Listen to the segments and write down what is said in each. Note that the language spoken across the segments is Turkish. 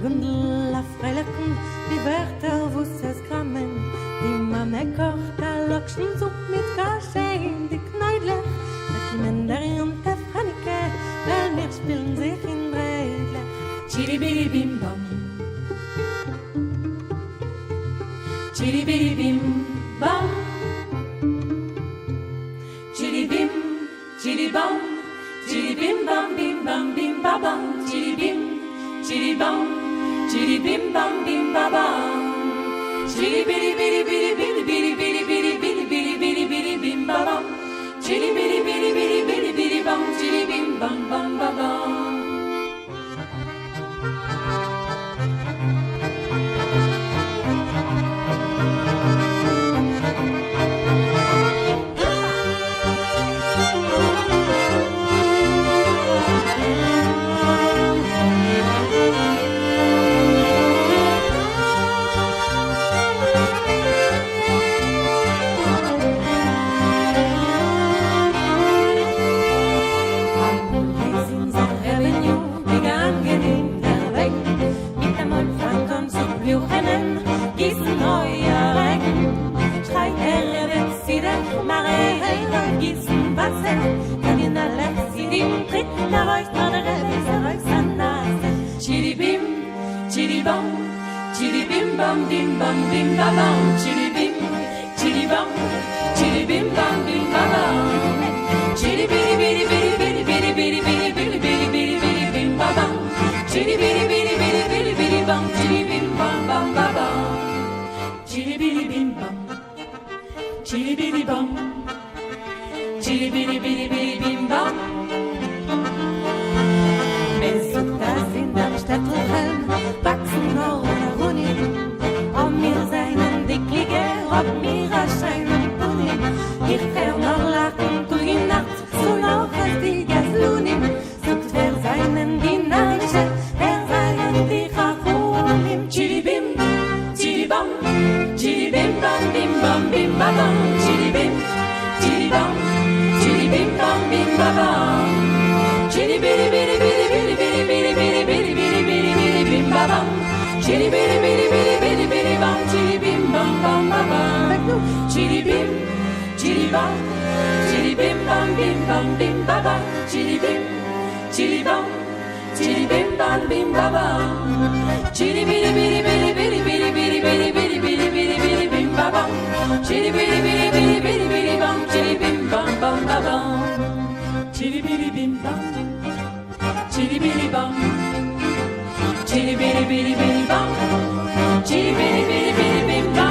Gundel a Freilecken, die Wörter wusses Grammen, die Mame kocht a Lokschen Supp mit Kaschein, die Kneidler, der Kinder und der Franike, weil wir spielen sich in Dreidler. Chili bim bam, chili bim bam, chili bim bam, chili bim bam bim ba bam, chili bim bam. Chili bim bam bim ba bam, chili biri biri biri biri biri biri biri biri biri biri biri bim ba bam, chili biri biri biri biri biri bam, chili bim bam bam ba bam. Chili bim, chili bam, chili bim bam bim bam bim ba bam, chili bim, chili bam, chili bim bam bim ba bam, chili biri biri biri biri biri biri biri biri biri biri biri bim ba bam, chili biri biri biri biri biri bam, chili bim bam bam ba bam, chili biri bim bam, chili biri bam, chili biri biri biri bim bam. Städtelchen wachsen ohne Honig, ob mir seinen dicklige, ob mir erscheinen Honig. Ich kann noch lachen, tu in Nacht, so noch als die Gaslunim. Sucht wer seinen Dinarische, wer seinen die Chachunim. Chili bim, chili bam, chili bim bam bim bam bim ba bam, chili bim, chili bam, chili bim bam bim ba bam, chili biri biri biri biri biri biri biri biri biri biri bim ba bam, chili biri biri biri biri biri bam, chili bim bam bam ba bam, chili bim, chili bam, chili bim bam bim bam bim ba bam, chili bim, chili bam, chili bim bam bim ba bam, chili biri biri biri biri biri biri biri biri biri biri biri bim ba bam, chili biri biri biri biri biri bam, chili bim bam bam ba bam, chili biri bim bam. Chili biri bam, chili biri biri biri bam, chili biri biri biri bim bam.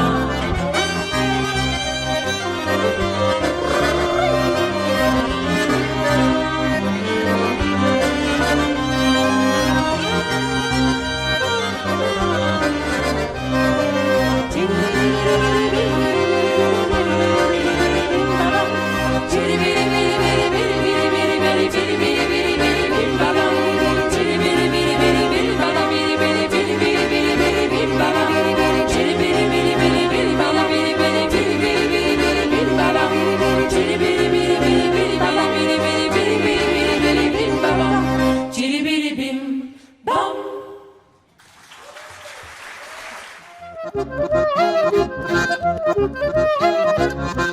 Thank you.